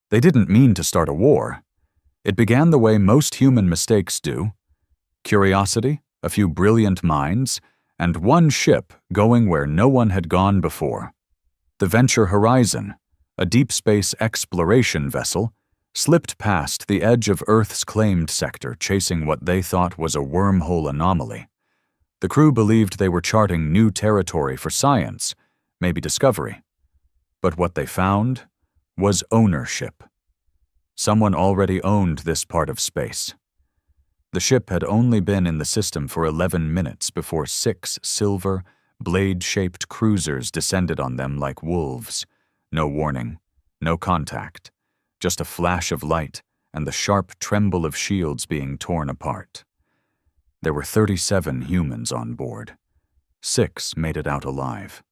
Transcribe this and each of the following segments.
They didn't mean to start a war. It began the way most human mistakes do: curiosity, a few brilliant minds, and one ship going where no one had gone before. The Venture Horizon, a deep space exploration vessel, slipped past the edge of Earth's claimed sector, chasing what they thought was a wormhole anomaly. The crew believed they were charting new territory for science, maybe discovery. But what they found was ownership. Someone already owned this part of space. The ship had only been in the system for 11 minutes before 6 silver, blade-shaped cruisers descended on them like wolves. No warning, no contact, just a flash of light and the sharp tremble of shields being torn apart. There were 37 humans on board. 6 made it out alive.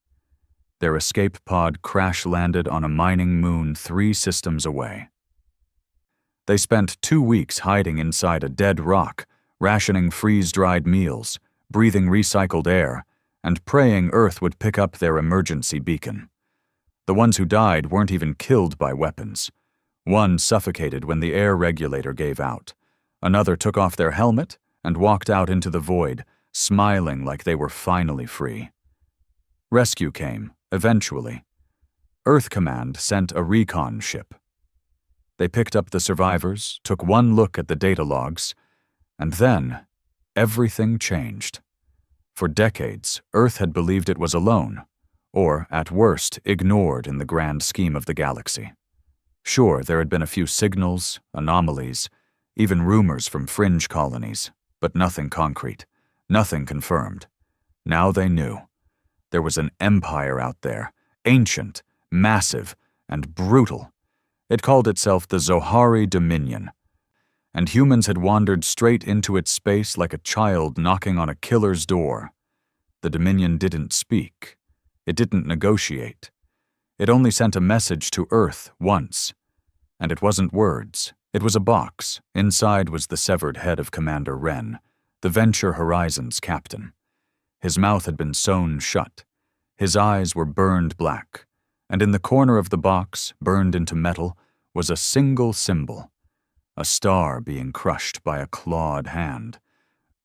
Their escape pod crash-landed on a mining moon 3 systems away. They spent 2 weeks hiding inside a dead rock, rationing freeze-dried meals, breathing recycled air, and praying Earth would pick up their emergency beacon. The ones who died weren't even killed by weapons. One suffocated when the air regulator gave out. Another took off their helmet and walked out into the void, smiling like they were finally free. Rescue came, eventually. Earth Command sent a recon ship. They picked up the survivors, took one look at the data logs, and then everything changed. For decades, Earth had believed it was alone, or, at worst, ignored in the grand scheme of the galaxy. Sure, there had been a few signals, anomalies, even rumors from fringe colonies, but nothing concrete, nothing confirmed. Now they knew. There was an empire out there, ancient, massive, and brutal. It called itself the Zohari Dominion, and humans had wandered straight into its space like a child knocking on a killer's door. The Dominion didn't speak. It didn't negotiate. It only sent a message to Earth once. And it wasn't words. It was a box. Inside was the severed head of Commander Wren, the Venture Horizon's captain. His mouth had been sewn shut. His eyes were burned black. And in the corner of the box, burned into metal, was a single symbol. A star being crushed by a clawed hand.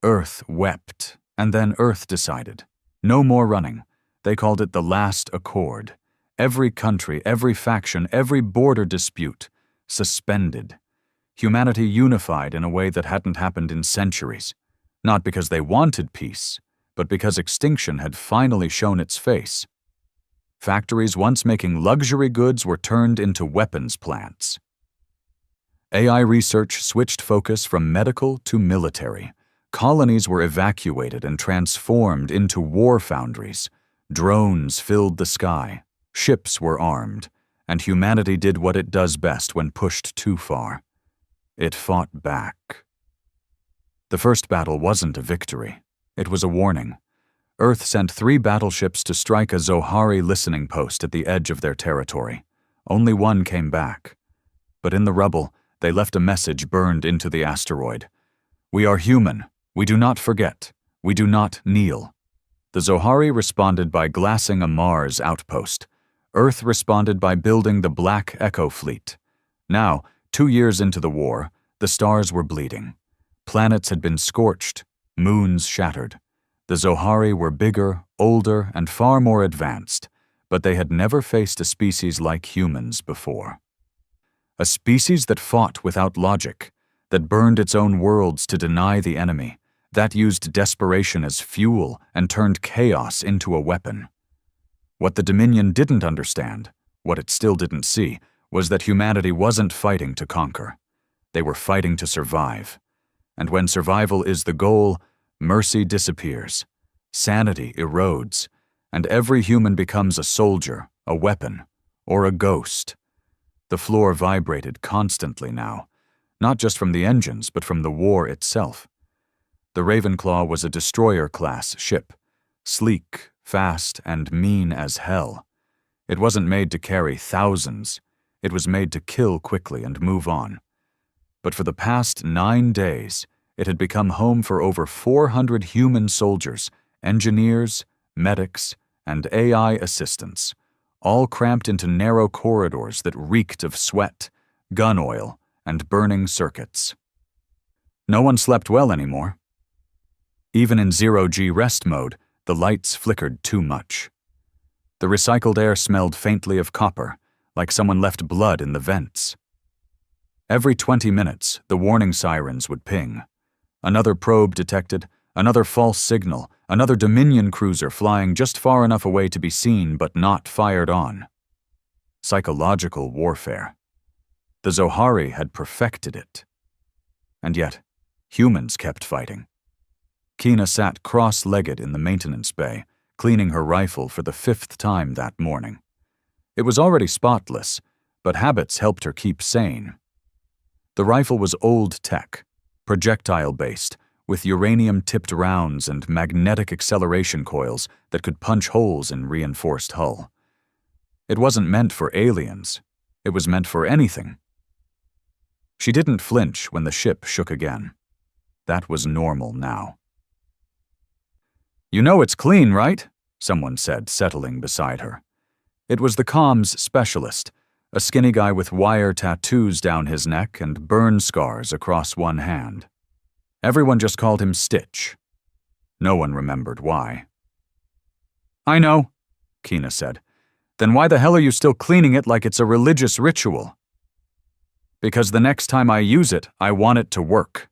Earth wept, and then Earth decided. No more running. They called it the Last Accord. Every country, every faction, every border dispute, suspended. Humanity unified in a way that hadn't happened in centuries. Not because they wanted peace, but because extinction had finally shown its face. Factories once making luxury goods were turned into weapons plants. AI research switched focus from medical to military. Colonies were evacuated and transformed into war foundries. Drones filled the sky. Ships were armed. And humanity did what it does best when pushed too far. It fought back. The first battle wasn't a victory. It was a warning. Earth sent 3 battleships to strike a Zohari listening post at the edge of their territory. Only one came back. But in the rubble, they left a message burned into the asteroid. "We are human. We do not forget. We do not kneel." The Zohari responded by glassing a Mars outpost. Earth responded by building the Black Echo Fleet. Now, 2 years into the war, the stars were bleeding. Planets had been scorched, moons shattered. The Zohari were bigger, older, and far more advanced, but they had never faced a species like humans before. A species that fought without logic, that burned its own worlds to deny the enemy, that used desperation as fuel and turned chaos into a weapon. What the Dominion didn't understand, what it still didn't see, was that humanity wasn't fighting to conquer. They were fighting to survive. And when survival is the goal, mercy disappears, sanity erodes, and every human becomes a soldier, a weapon, or a ghost. The floor vibrated constantly now, not just from the engines, but from the war itself. The Ravenclaw was a destroyer-class ship, sleek, fast, and mean as hell. It wasn't made to carry thousands. It was made to kill quickly and move on. But for the past 9 days, it had become home for over 400 human soldiers, engineers, medics, and AI assistants, all cramped into narrow corridors that reeked of sweat, gun oil, and burning circuits. No one slept well anymore. Even in zero-G rest mode, the lights flickered too much. The recycled air smelled faintly of copper, like someone left blood in the vents. Every 20 minutes, the warning sirens would ping. Another probe detected, another false signal, another Dominion cruiser flying just far enough away to be seen but not fired on. Psychological warfare. The Zohari had perfected it. And yet, humans kept fighting. Kina sat cross-legged in the maintenance bay, cleaning her rifle for the 5th time that morning. It was already spotless, but habits helped her keep sane. The rifle was old tech, projectile-based, with uranium-tipped rounds and magnetic acceleration coils that could punch holes in reinforced hull. It wasn't meant for aliens. It was meant for anything. She didn't flinch when the ship shook again. That was normal now. "You know it's clean, right?" someone said, settling beside her. It was the comms specialist, a skinny guy with wire tattoos down his neck and burn scars across one hand. Everyone just called him Stitch. No one remembered why. "I know," Kina said. "Then why the hell are you still cleaning it like it's a religious ritual?" "Because the next time I use it, I want it to work."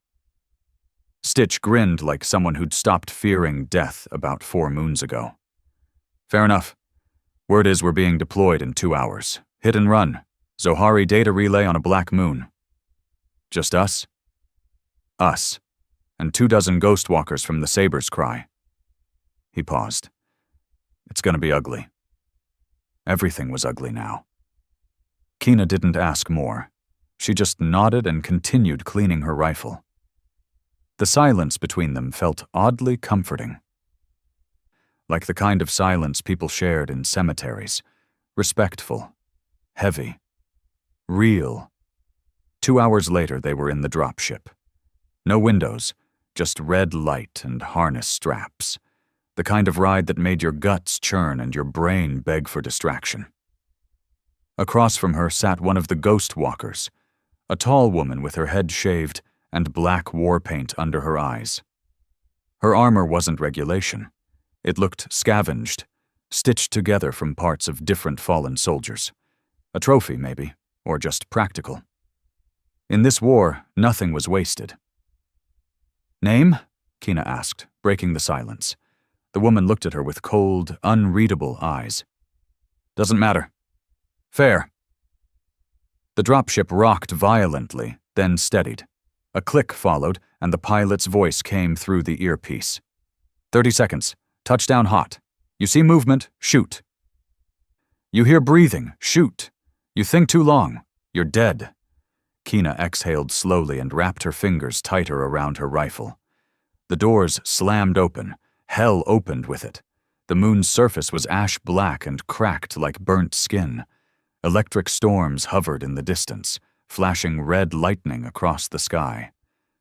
Stitch grinned like someone who'd stopped fearing death about 4 moons ago. "Fair enough. Word is we're being deployed in 2 hours. Hit and run. Zohari data relay on a black moon." "Just us?" "Us. And 24 ghost walkers from the Saber's Cry." He paused. "It's gonna be ugly." Everything was ugly now. Kina didn't ask more. She just nodded and continued cleaning her rifle. The silence between them felt oddly comforting. Like the kind of silence people shared in cemeteries. Respectful. Heavy. Real. 2 hours later, they were in the dropship. No windows, just red light and harness straps. The kind of ride that made your guts churn and your brain beg for distraction. Across from her sat one of the ghost walkers, a tall woman with her head shaved and black war paint under her eyes. Her armor wasn't regulation. It looked scavenged, stitched together from parts of different fallen soldiers. A trophy, maybe, or just practical. In this war, nothing was wasted. "Name?" Kina asked, breaking the silence. The woman looked at her with cold, unreadable eyes. "Doesn't matter." "Fair." The dropship rocked violently, then steadied. A click followed, and the pilot's voice came through the earpiece. 30 seconds. Touchdown hot. You see movement, shoot. You hear breathing, shoot. You think too long, you're dead. Kina exhaled slowly and wrapped her fingers tighter around her rifle. The doors slammed open. Hell opened with it. The moon's surface was ash black and cracked like burnt skin. Electric storms hovered in the distance, flashing red lightning across the sky.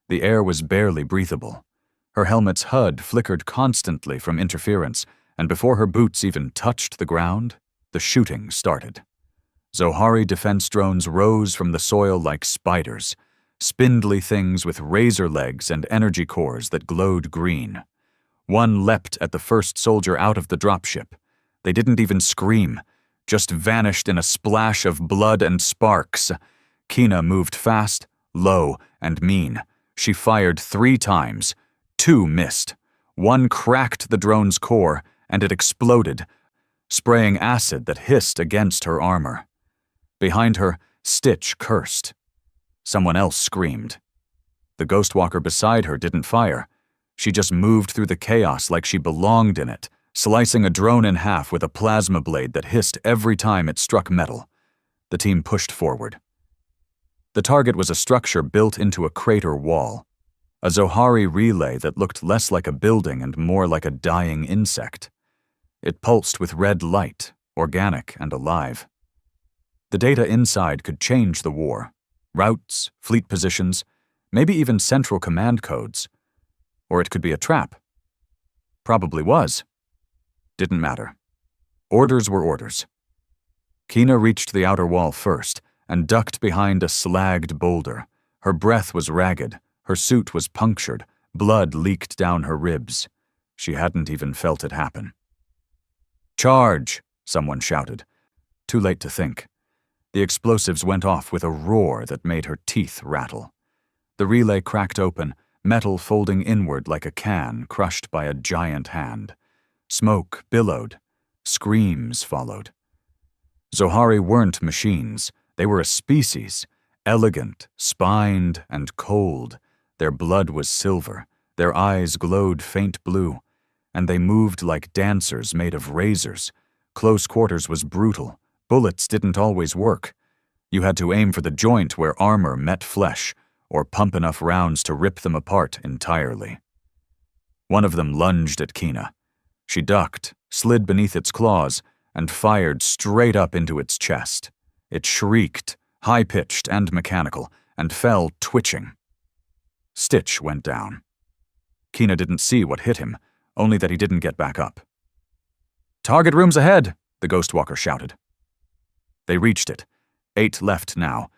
The air was barely breathable. Her helmet's HUD flickered constantly from interference, and before her boots even touched the ground, the shooting started. Zohari defense drones rose from the soil like spiders, spindly things with razor legs and energy cores that glowed green. One leapt at the first soldier out of the dropship. They didn't even scream, just vanished in a splash of blood and sparks. Kina moved fast, low, and mean. She fired 3 times. 2 missed. 1 cracked the drone's core, and it exploded, spraying acid that hissed against her armor. Behind her, Stitch cursed. Someone else screamed. The ghostwalker beside her didn't fire. She just moved through the chaos like she belonged in it, slicing a drone in half with a plasma blade that hissed every time it struck metal. The team pushed forward. The target was a structure built into a crater wall. A Zohari relay that looked less like a building and more like a dying insect. It pulsed with red light, organic and alive. The data inside could change the war. Routes, fleet positions, maybe even central command codes. Or it could be a trap. Probably was. Didn't matter. Orders were orders. Kina reached the outer wall first, and ducked behind a slagged boulder. Her breath was ragged, her suit was punctured, blood leaked down her ribs. She hadn't even felt it happen. "Charge!" someone shouted. Too late to think. The explosives went off with a roar that made her teeth rattle. The relay cracked open, metal folding inward like a can crushed by a giant hand. Smoke billowed. Screams followed. Zohari weren't machines. They were a species, elegant, spined, and cold. Their blood was silver. Their eyes glowed faint blue, and they moved like dancers made of razors. Close quarters was brutal. Bullets didn't always work. You had to aim for the joint where armor met flesh, or pump enough rounds to rip them apart entirely. One of them lunged at Kina. She ducked, slid beneath its claws, and fired straight up into its chest. It shrieked, high-pitched and mechanical, and fell twitching. Stitch went down. Kina didn't see what hit him, only that he didn't get back up. "Target room's ahead," the Ghostwalker shouted. They reached it. 8 left now.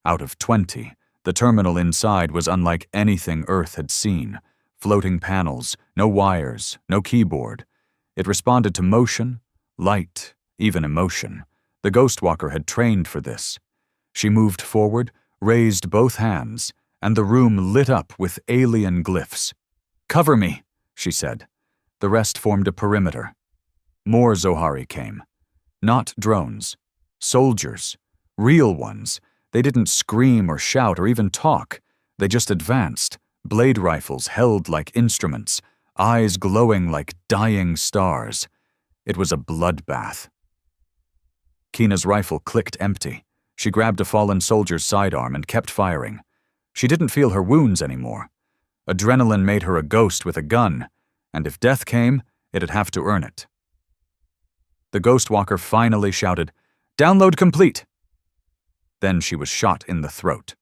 Out of 20, the terminal inside was unlike anything Earth had seen. Floating panels, no wires, no keyboard. It responded to motion, light, even emotion. The Ghostwalker had trained for this. She moved forward, raised both hands, and the room lit up with alien glyphs. "Cover me," she said. The rest formed a perimeter. More Zohari came. Not drones. Soldiers. Real ones. They didn't scream or shout or even talk. They just advanced, blade rifles held like instruments, eyes glowing like dying stars. It was a bloodbath. Kina's rifle clicked empty. She grabbed a fallen soldier's sidearm and kept firing. She didn't feel her wounds anymore. Adrenaline made her a ghost with a gun, and if death came, it'd have to earn it. The Ghostwalker finally shouted, "Download complete!" Then she was shot in the throat.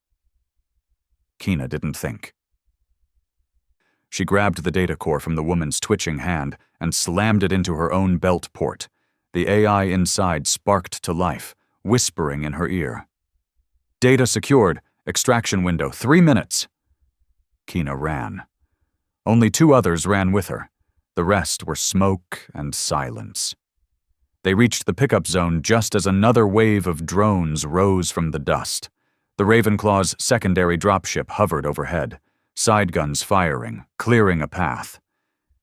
Kina didn't think. She grabbed the data core from the woman's twitching hand and slammed it into her own belt port. The AI inside sparked to life, whispering in her ear. "Data secured. Extraction window, 3 minutes." Kina ran. Only 2 others ran with her. The rest were smoke and silence. They reached the pickup zone just as another wave of drones rose from the dust. The Ravenclaw's secondary dropship hovered overhead, side guns firing, clearing a path.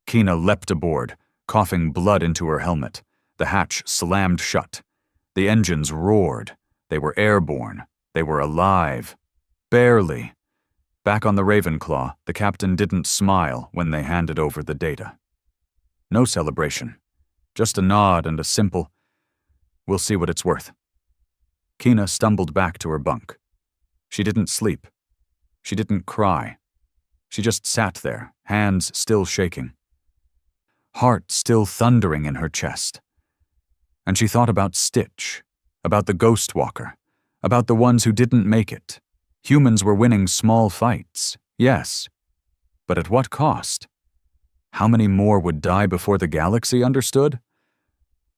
Kina leapt aboard, coughing blood into her helmet. The hatch slammed shut. The engines roared. They were airborne. They were alive. Barely. Back on the Ravenclaw, the captain didn't smile when they handed over the data. No celebration. Just a nod and a simple, "We'll see what it's worth." Kina stumbled back to her bunk. She didn't sleep. She didn't cry. She just sat there, hands still shaking. Heart still thundering in her chest. And she thought about Stitch, about the Ghostwalker, about the ones who didn't make it. Humans were winning small fights, yes. But at what cost? How many more would die before the galaxy understood?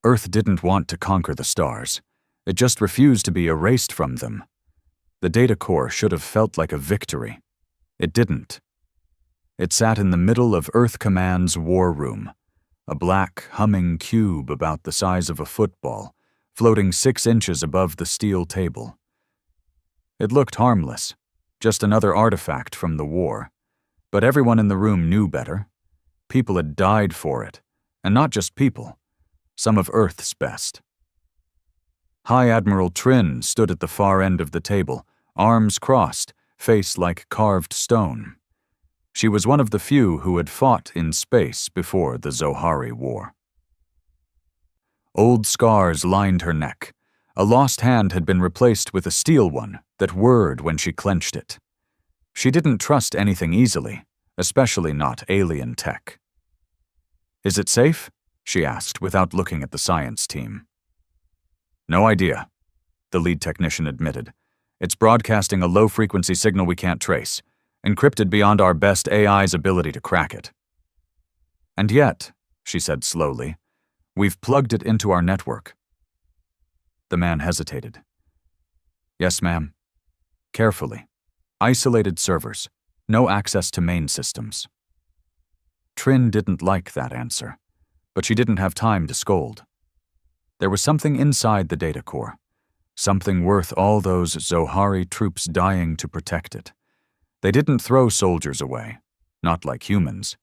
Earth didn't want to conquer the stars. It just refused to be erased from them. The data core should have felt like a victory. It didn't. It sat in the middle of Earth Command's war room, a black, humming cube about the size of a football, floating 6 inches above the steel table. It looked harmless, just another artifact from the war. But everyone in the room knew better. People had died for it, and not just people, some of Earth's best. High Admiral Trin stood at the far end of the table, arms crossed, face like carved stone. She was one of the few who had fought in space before the Zohari War. Old scars lined her neck. A lost hand had been replaced with a steel one that whirred when she clenched it. She didn't trust anything easily, especially not alien tech. "Is it safe?" she asked without looking at the science team. "No idea," the lead technician admitted. "It's broadcasting a low-frequency signal we can't trace, encrypted beyond our best AI's ability to crack it." "And yet," she said slowly, "we've plugged it into our network." The man hesitated. Yes, ma'am. Carefully. Isolated servers. No access to main systems. Trin didn't like that answer, but she didn't have time to scold. There was something inside the data core, something worth all those Zohari troops dying to protect it. They didn't throw soldiers away, not like humans.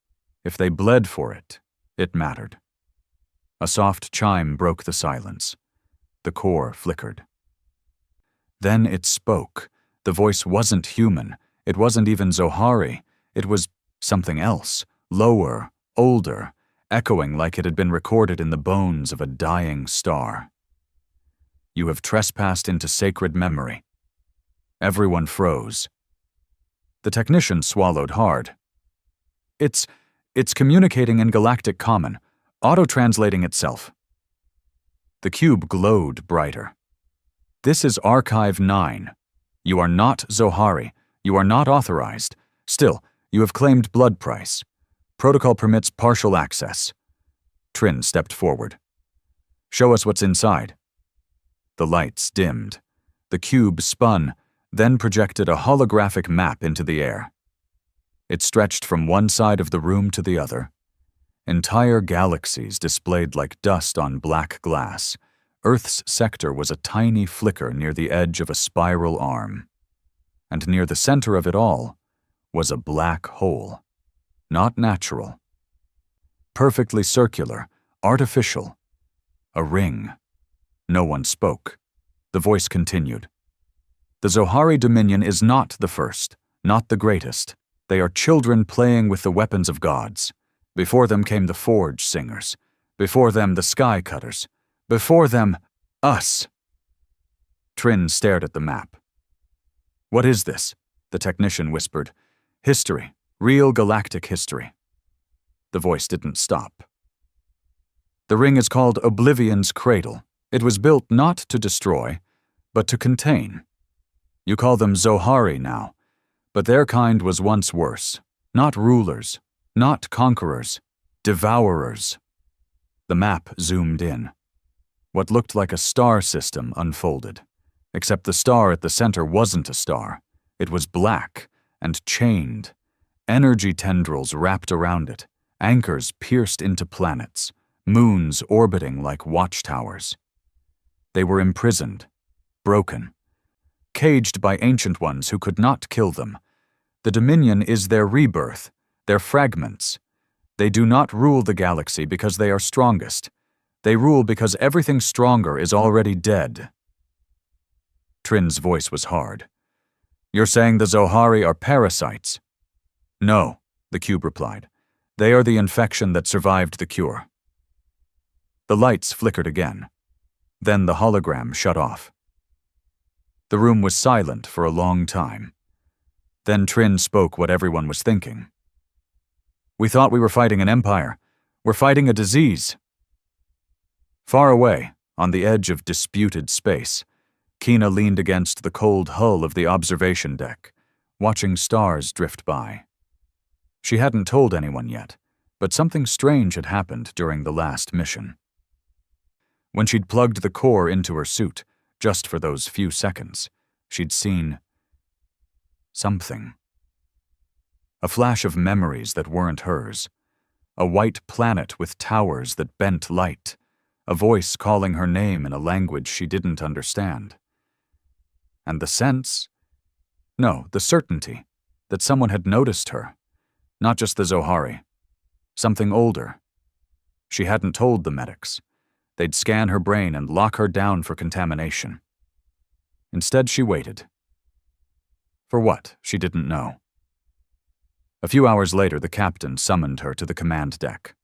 If they bled for it, it mattered. A soft chime broke the silence. The core flickered. Then it spoke. The voice wasn't human. It wasn't even Zohari. It was something else, lower, older, echoing like it had been recorded in the bones of a dying star. You have trespassed into sacred memory. Everyone froze. The technician swallowed hard. It's communicating in Galactic Common, auto-translating itself. The cube glowed brighter. This is Archive 9. You are not Zohari. You are not authorized. Still, you have claimed blood price. Protocol permits partial access. Trin stepped forward. Show us what's inside. The lights dimmed. The cube spun, then projected a holographic map into the air. It stretched from one side of the room to the other. Entire galaxies displayed like dust on black glass. Earth's sector was a tiny flicker near the edge of a spiral arm. And near the center of it all was a black hole. Not natural. Perfectly circular, artificial. A ring. No one spoke. The voice continued. The Zohari Dominion is not the first, not the greatest. They are children playing with the weapons of gods. Before them came the Forge Singers. Before them the Sky Cutters. Before them, us. Trin stared at the map. What is this? The technician whispered. History. Real galactic history. The voice didn't stop. The ring is called Oblivion's Cradle. It was built not to destroy, but to contain. You call them Zohari now, but their kind was once worse. Not rulers, not conquerors, devourers. The map zoomed in. What looked like a star system unfolded, except the star at the center wasn't a star. It was black and chained. Energy tendrils wrapped around it, anchors pierced into planets, moons orbiting like watchtowers. They were imprisoned, broken, caged by ancient ones who could not kill them. The Dominion is their rebirth, their fragments. They do not rule the galaxy because they are strongest. They rule because everything stronger is already dead. Trin's voice was hard. You're saying the Zohari are parasites? No, the cube replied. They are the infection that survived the cure. The lights flickered again. Then the hologram shut off. The room was silent for a long time. Then Trin spoke what everyone was thinking. We thought we were fighting an empire. We're fighting a disease. Far away, on the edge of disputed space, Kina leaned against the cold hull of the observation deck, watching stars drift by. She hadn't told anyone yet, but something strange had happened during the last mission. When she'd plugged the core into her suit, just for those few seconds, she'd seen something. A flash of memories that weren't hers. A white planet with towers that bent light. A voice calling her name in a language she didn't understand. And the sense? No, the certainty that someone had noticed her. Not just the Zohari. Something older. She hadn't told the medics. They'd scan her brain and lock her down for contamination. Instead, she waited. For what, she didn't know. A few hours later, the captain summoned her to the command deck.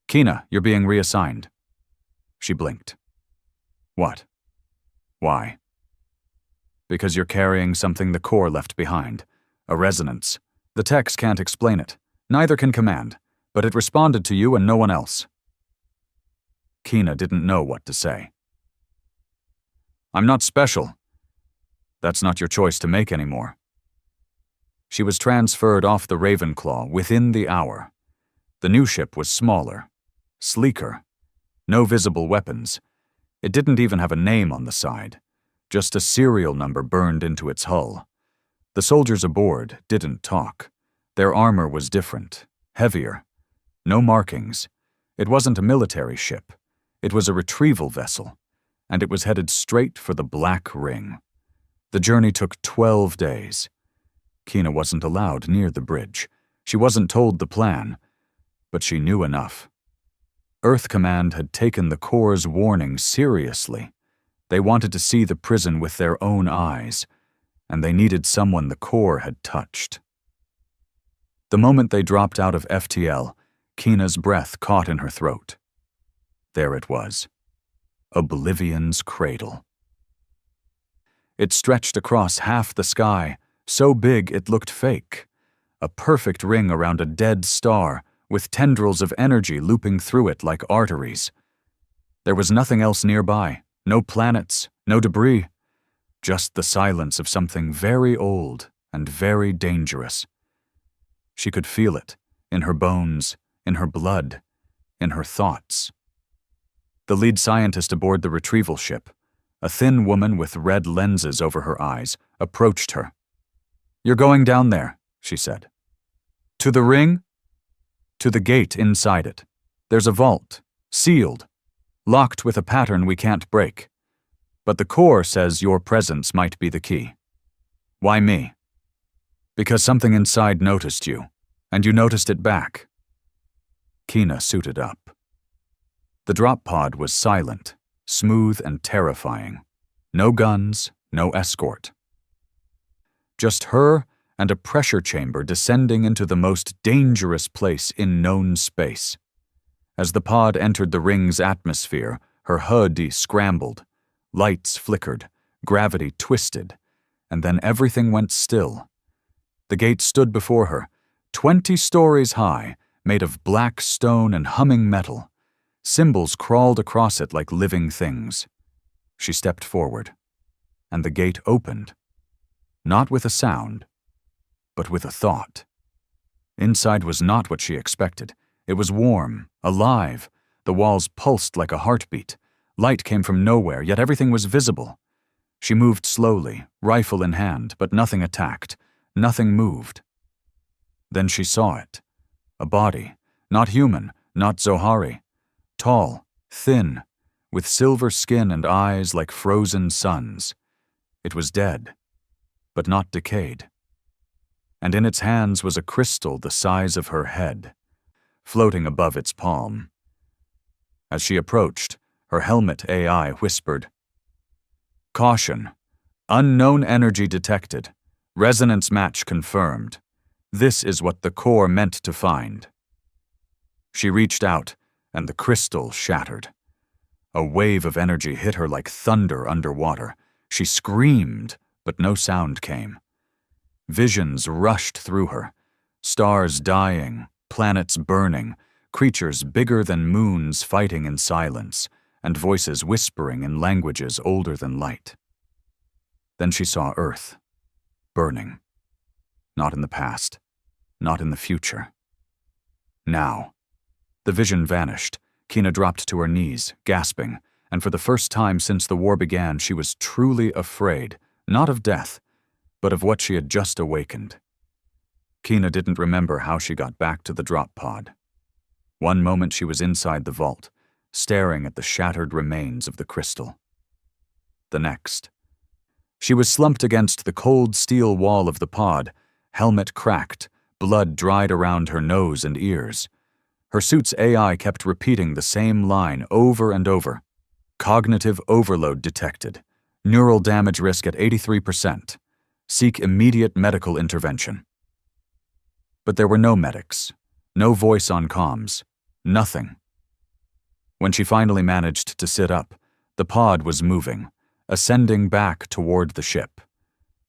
Kina, you're being reassigned. She blinked. What? Why? Because you're carrying something the core left behind. A resonance. The techs can't explain it. Neither can command. But it responded to you and no one else. Kina didn't know what to say. I'm not special. That's not your choice to make anymore. She was transferred off the Ravenclaw within the hour. The new ship was smaller, sleeker, no visible weapons. It didn't even have a name on the side. just a serial number burned into its hull. The soldiers aboard didn't talk. Their armor was different, heavier. No markings. It wasn't a military ship. It was a retrieval vessel, and it was headed straight for the Black Ring. The journey took 12 days. Kina wasn't allowed near the bridge. She wasn't told the plan, but she knew enough. Earth Command had taken the Corps' warning seriously. They wanted to see the prison with their own eyes, and they needed someone the Corps had touched. The moment they dropped out of FTL, Kina's breath caught in her throat. There it was. Oblivion's cradle. It stretched across half the sky, so big it looked fake. A perfect ring around a dead star, with tendrils of energy looping through it like arteries. There was nothing else nearby, no planets, no debris, just the silence of something very old and very dangerous. She could feel it, in her bones, in her blood, in her thoughts. The lead scientist aboard the retrieval ship, a thin woman with red lenses over her eyes, approached her. "You're going down there," she said. "To the ring?" "To the gate inside it. There's a vault, sealed, locked with a pattern we can't break. But the Corps says your presence might be the key." "Why me?" "Because something inside noticed you, and you noticed it back." Kina suited up. The drop pod was silent, smooth and terrifying. No guns, no escort. Just her and a pressure chamber descending into the most dangerous place in known space. As the pod entered the ring's atmosphere, her hood scrambled. Lights flickered, gravity twisted, and then everything went still. The gate stood before her, 20 stories high, made of black stone and humming metal. Symbols crawled across it like living things. She stepped forward, and the gate opened. Not with a sound, but with a thought. Inside was not what she expected. It was warm, alive. The walls pulsed like a heartbeat. Light came from nowhere, yet everything was visible. She moved slowly, rifle in hand, but nothing attacked. Nothing moved. Then she saw it. A body, not human, not Zohari. Tall, thin, with silver skin and eyes like frozen suns. It was dead, but not decayed. And in its hands was a crystal the size of her head, floating above its palm. As she approached, her helmet AI whispered, "Caution. Unknown energy detected. Resonance match confirmed. This is what the Corps meant to find." She reached out, and the crystal shattered. A wave of energy hit her like thunder underwater. She screamed, but no sound came. Visions rushed through her. Stars dying, planets burning, creatures bigger than moons fighting in silence, and voices whispering in languages older than light. Then she saw Earth, burning. Not in the past, not in the future. Now. The vision vanished. Kina dropped to her knees, gasping, and for the first time since the war began, she was truly afraid, not of death, but of what she had just awakened. Kina didn't remember how she got back to the drop pod. One moment she was inside the vault, staring at the shattered remains of the crystal. The next. She was slumped against the cold steel wall of the pod, helmet cracked, blood dried around her nose and ears. Her suit's AI kept repeating the same line over and over. Cognitive overload detected. Neural damage risk at 83%. Seek immediate medical intervention. But there were no medics, no voice on comms, nothing. When she finally managed to sit up, the pod was moving, ascending back toward the ship.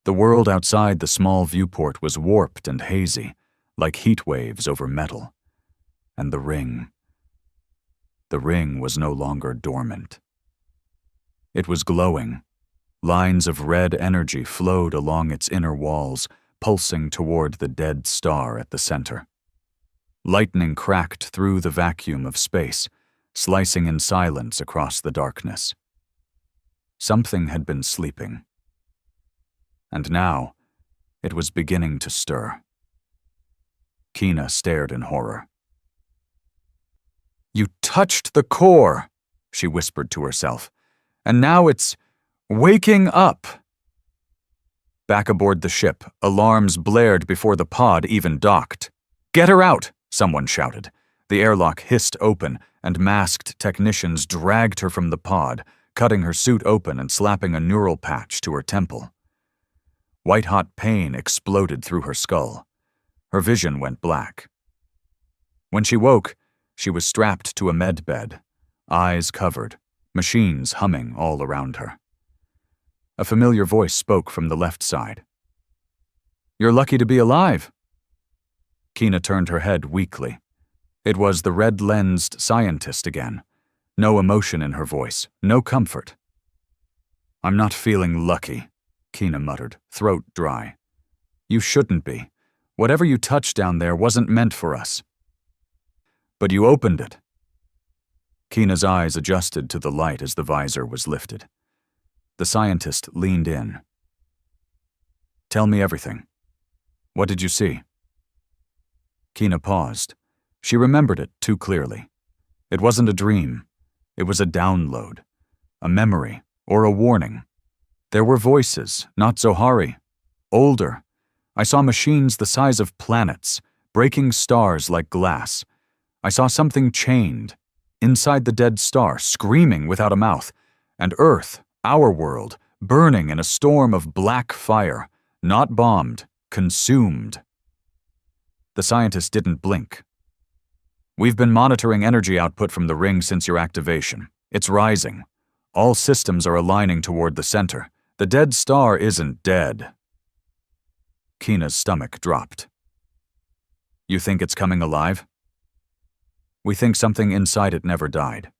The world outside the small viewport was warped and hazy, like heat waves over metal. And the ring was no longer dormant. It was glowing. Lines of red energy flowed along its inner walls, pulsing toward the dead star at the center. Lightning cracked through the vacuum of space, slicing in silence across the darkness. Something had been sleeping. And now, it was beginning to stir. Kina stared in horror. "You touched the core," she whispered to herself, "and now it's waking up." Back aboard the ship, alarms blared before the pod even docked. "Get her out!" someone shouted. The airlock hissed open, and masked technicians dragged her from the pod, cutting her suit open and slapping a neural patch to her temple. White-hot pain exploded through her skull. Her vision went black. When she woke, she was strapped to a med bed, eyes covered, machines humming all around her. A familiar voice spoke from the left side. "You're lucky to be alive." Kina turned her head weakly. It was the red-lensed scientist again. No emotion in her voice, no comfort. "I'm not feeling lucky," Kina muttered, throat dry. "You shouldn't be. Whatever you touched down there wasn't meant for us." "But you opened it." Kina's eyes adjusted to the light as the visor was lifted. The scientist leaned in. "Tell me everything. What did you see?" Kina paused. She remembered it too clearly. It wasn't a dream. It was a download, a memory, or a warning. There were voices, not Zohari. Older. I saw machines the size of planets, breaking stars like glass. I saw something chained, inside the dead star, screaming without a mouth, and Earth, our world, burning in a storm of black fire, not bombed, consumed. The scientist didn't blink. "We've been monitoring energy output from the ring since your activation. It's rising. All systems are aligning toward the center. The dead star isn't dead." Kina's stomach dropped. "You think it's coming alive?" "We think something inside it never died."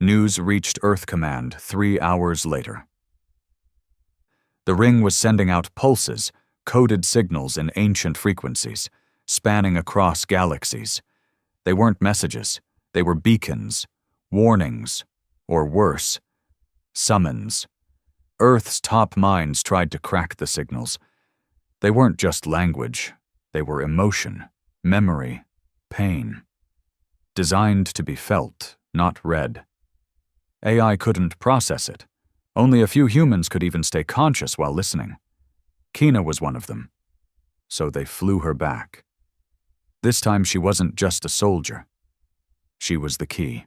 News reached Earth Command 3 hours later. The ring was sending out pulses, coded signals in ancient frequencies, spanning across galaxies. They weren't messages. They were beacons, warnings, or worse, summons. Earth's top minds tried to crack the signals. They weren't just language. They were emotion, memory, pain. Designed to be felt, not read. AI couldn't process it. Only a few humans could even stay conscious while listening. Kina was one of them. So they flew her back. This time she wasn't just a soldier. She was the key.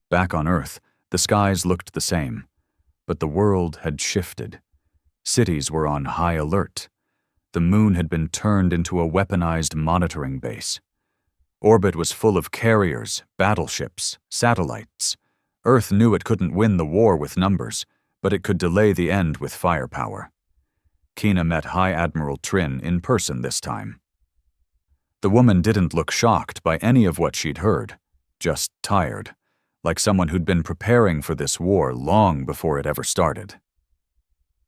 Back on Earth, the skies looked the same, but the world had shifted. Cities were on high alert. The moon had been turned into a weaponized monitoring base. Orbit was full of carriers, battleships, satellites. Earth knew it couldn't win the war with numbers, but it could delay the end with firepower. Kina met High Admiral Trin in person this time. The woman didn't look shocked by any of what she'd heard, just tired, like someone who'd been preparing for this war long before it ever started.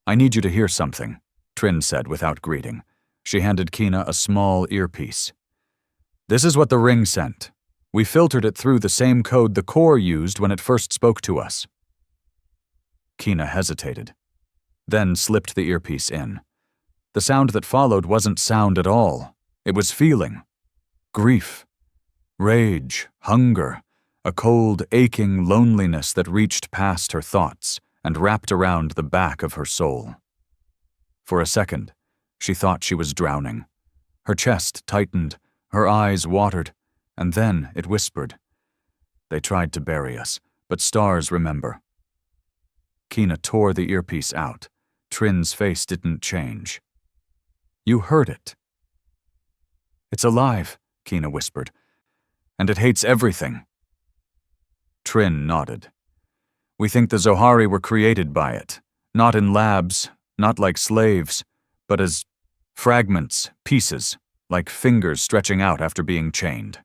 "I need you to hear something," Trin said without greeting. She handed Kina a small earpiece. "This is what the ring sent. We filtered it through the same code the core used when it first spoke to us." Kina hesitated, then slipped the earpiece in. The sound that followed wasn't sound at all. It was feeling. Grief, rage, hunger, a cold, aching loneliness that reached past her thoughts and wrapped around the back of her soul. For a second, she thought she was drowning. Her chest tightened, her eyes watered, and then it whispered, "They tried to bury us, but stars remember." Kina tore the earpiece out. Trin's face didn't change. "You heard it." "It's alive," Kina whispered, "and it hates everything." Trin nodded. "We think the Zohari were created by it, not in labs, not like slaves, but as fragments, pieces, like fingers stretching out after being chained."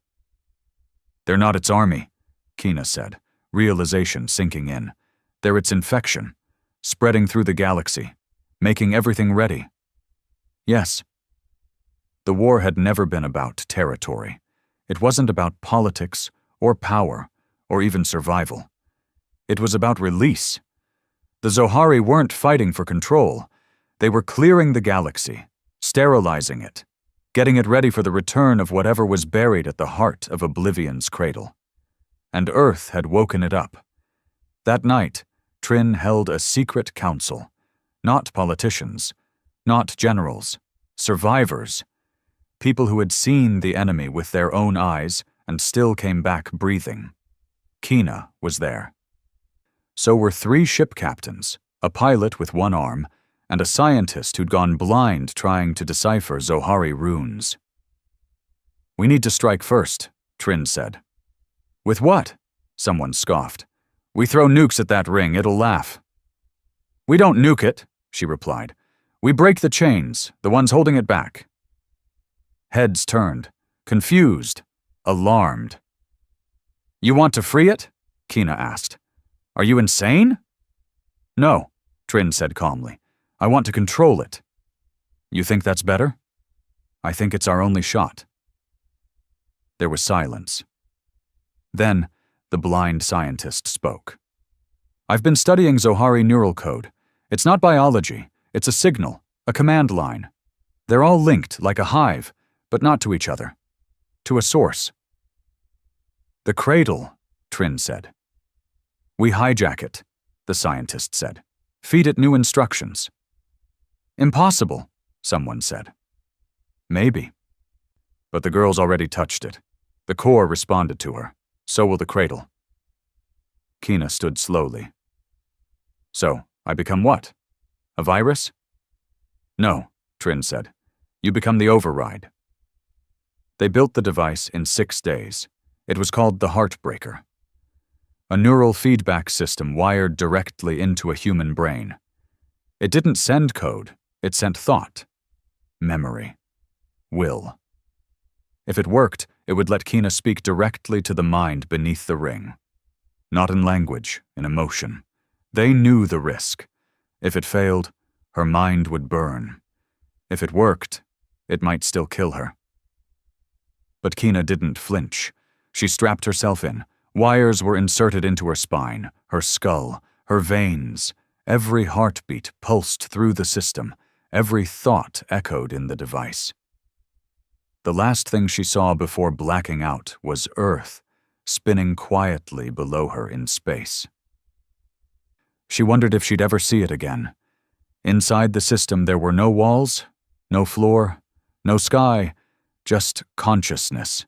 "They're not its army," Kina said, realization sinking in. "They're its infection, spreading through the galaxy, making everything ready." "Yes." The war had never been about territory. It wasn't about politics, or power, or even survival. It was about release, The Zohari weren't fighting for control. They were clearing the galaxy, sterilizing it, getting it ready for the return of whatever was buried at the heart of Oblivion's cradle. And Earth had woken it up. That night, Trin held a secret council. Not politicians, not generals, survivors. People who had seen the enemy with their own eyes and still came back breathing. Kina was there. So were 3 ship captains, a pilot with one arm, and a scientist who'd gone blind trying to decipher Zohari runes. "We need to strike first," Trin said. "With what?" Someone scoffed. "We throw nukes at that ring, it'll laugh." "We don't nuke it," she replied. "We break the chains, the ones holding it back." Heads turned, confused, alarmed. "You want to free it?" Kina asked. "Are you insane?" "No," Trin said calmly. "I want to control it." "You think that's better?" "I think it's our only shot." There was silence. Then, the blind scientist spoke. "I've been studying Zohari neural code. It's not biology, it's a signal, a command line. They're all linked like a hive, but not to each other. To a source." "The cradle," Trin said. "We hijack it," the scientist said. "Feed it new instructions." "Impossible," someone said. "Maybe." But the girls already touched it. The core responded to her. So will the cradle. Kina stood slowly. "So, I become what? A virus?" "No," Trin said. "You become the override." They built the device in 6 days. It was called the heartbreaker. A neural feedback system wired directly into a human brain. It didn't send code, it sent thought, memory, will. If it worked, it would let Kina speak directly to the mind beneath the ring. Not in language, in emotion. They knew the risk. If it failed, her mind would burn. If it worked, it might still kill her. But Kina didn't flinch. She strapped herself in. Wires were inserted into her spine, her skull, her veins. Every heartbeat pulsed through the system. Every thought echoed in the device. The last thing she saw before blacking out was Earth, spinning quietly below her in space. She wondered if she'd ever see it again. Inside the system there were no walls, no floor, no sky, just consciousness.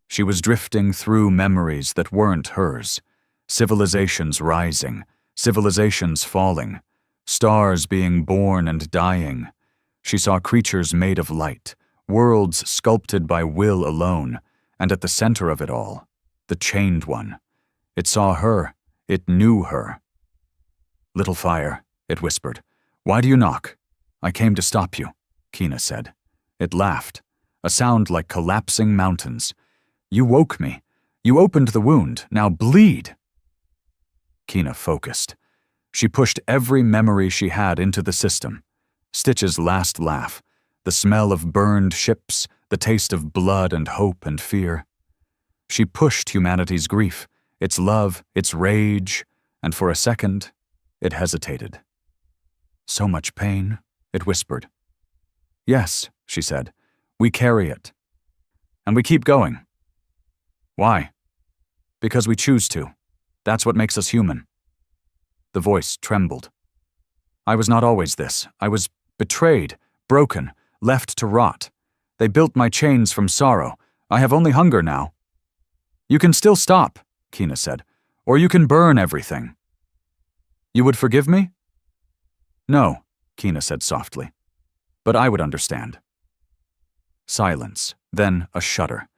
She was drifting through memories that weren't hers, civilizations rising, civilizations falling, stars being born and dying. She saw creatures made of light, worlds sculpted by will alone, and at the center of it all, the chained one. It saw her, it knew her. "Little fire," it whispered. "Why do you knock?" "I came to stop you," Kina said. It laughed, a sound like collapsing mountains. "You woke me. You opened the wound. Now bleed." Kina focused. She pushed every memory she had into the system. Stitch's last laugh, the smell of burned ships, the taste of blood and hope and fear. She pushed humanity's grief, its love, its rage, and for a second, it hesitated. "So much pain," it whispered. "Yes," she said, "we carry it. And we keep going." "Why?" "Because we choose to. That's what makes us human." The voice trembled. "I was not always this. I was betrayed, broken, left to rot. They built my chains from sorrow. I have only hunger now." "You can still stop," Kina said, "or you can burn everything." "You would forgive me?" "No," Kina said softly, "but I would understand." Silence, then a shudder.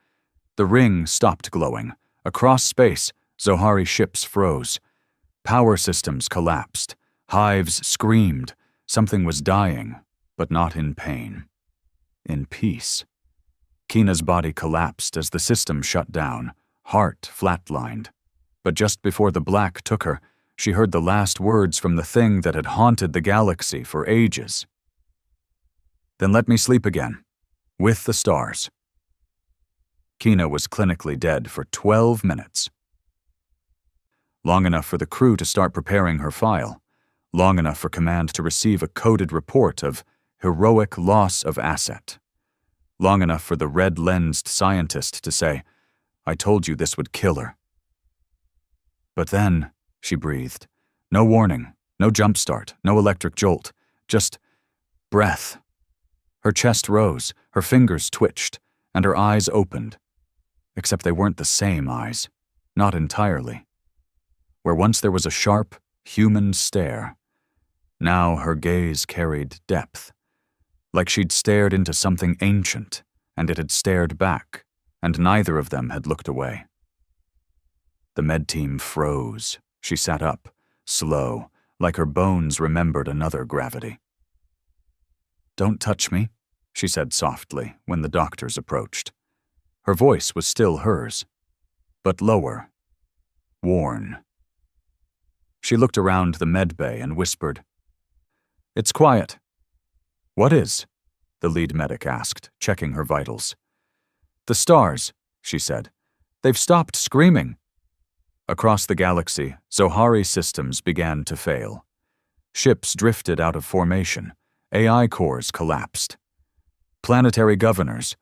The ring stopped glowing. Across space, Zohari ships froze. Power systems collapsed. Hives screamed. Something was dying, but not in pain. In peace. Kina's body collapsed as the system shut down, heart flatlined. But just before the black took her, she heard the last words from the thing that had haunted the galaxy for ages. "Then let me sleep again, with the stars." Kina was clinically dead for 12 minutes. Long enough for the crew to start preparing her file. long enough for Command to receive a coded report of heroic loss of asset. Long enough for the red-lensed scientist to say, "I told you this would kill her." But then, she breathed, no warning, no jump start, no electric jolt, just breath. Her chest rose, her fingers twitched, and her eyes opened. Except they weren't the same eyes, not entirely. Where once there was a sharp, human stare, now her gaze carried depth, like she'd stared into something ancient, and it had stared back, and neither of them had looked away. The med team froze. She sat up, slow, like her bones remembered another gravity. "Don't touch me," she said softly when the doctors approached. Her voice was still hers, but lower, worn. She looked around the med bay and whispered, "It's quiet." "What is?" the lead medic asked, checking her vitals. "The stars," she said. "They've stopped screaming." Across the galaxy, Zohari systems began to fail. Ships drifted out of formation. AI cores collapsed. Planetary governors,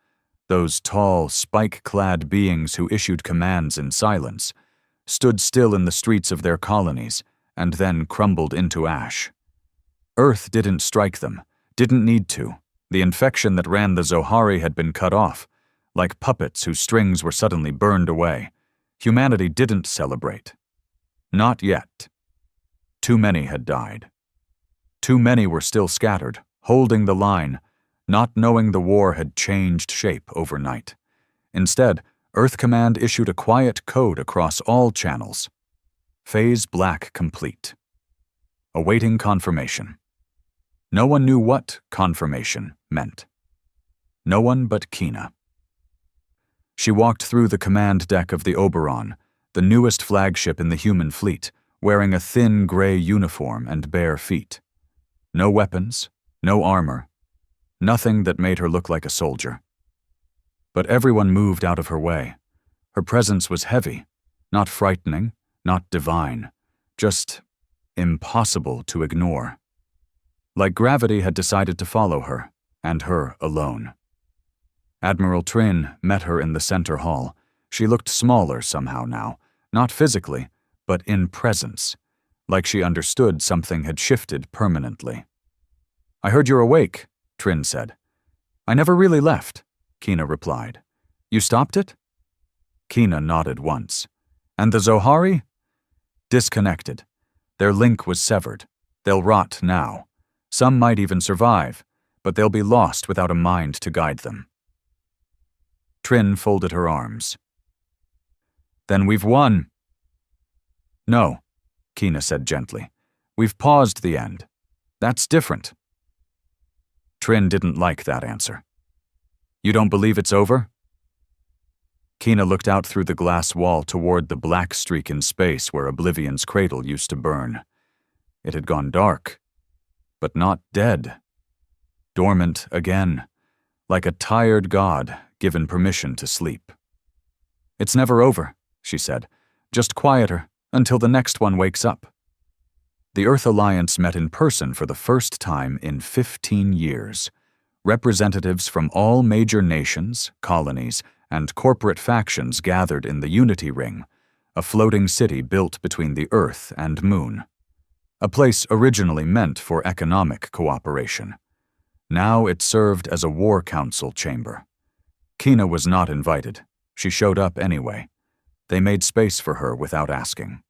those tall, spike-clad beings who issued commands in silence, stood still in the streets of their colonies and then crumbled into ash. Earth didn't strike them, didn't need to. The infection that ran the Zohari had been cut off, like puppets whose strings were suddenly burned away. Humanity didn't celebrate. Not yet. Too many had died. Too many were still scattered, holding the line, not knowing the war had changed shape overnight. Instead, Earth Command issued a quiet code across all channels. Phase black complete. Awaiting confirmation. No one knew what confirmation meant. No one but Kina. She walked through the command deck of the Oberon, the newest flagship in the human fleet, wearing a thin gray uniform and bare feet. No weapons, no armor, nothing that made her look like a soldier. But everyone moved out of her way. Her presence was heavy, not frightening, not divine, just impossible to ignore. Like gravity had decided to follow her, and her alone. Admiral Trin met her in the center hall. She looked smaller somehow now, not physically, but in presence, like she understood something had shifted permanently. "I heard you're awake," Trin said. "I never really left," Kina replied. "You stopped it?" Kina nodded once. "And the Zohari?" "Disconnected. Their link was severed. They'll rot now. Some might even survive, but they'll be lost without a mind to guide them." Trin folded her arms. "Then we've won." "No," Kina said gently. "We've paused the end. That's different." Trin didn't like that answer. "You don't believe it's over?" Kina looked out through the glass wall toward the black streak in space where Oblivion's cradle used to burn. It had gone dark, but not dead. Dormant again, like a tired god given permission to sleep. "It's never over," she said. "Just quieter until the next one wakes up." The Earth Alliance met in person for the first time in 15 years. Representatives from all major nations, colonies, and corporate factions gathered in the Unity Ring, a floating city built between the Earth and Moon. A place originally meant for economic cooperation. Now it served as a war council chamber. Kina was not invited. She showed up anyway. They made space for her without asking.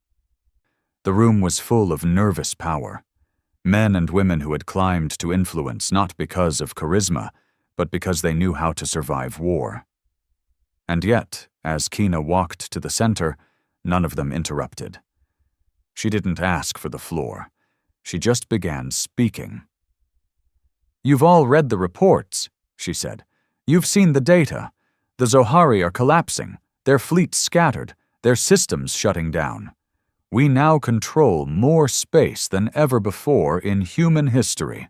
The room was full of nervous power. Men and women who had climbed to influence not because of charisma, but because they knew how to survive war. And yet, as Kina walked to the center, none of them interrupted. She didn't ask for the floor. She just began speaking. "You've all read the reports," she said. "You've seen the data. The Zohari are collapsing, their fleets scattered, their systems shutting down. We now control more space than ever before in human history."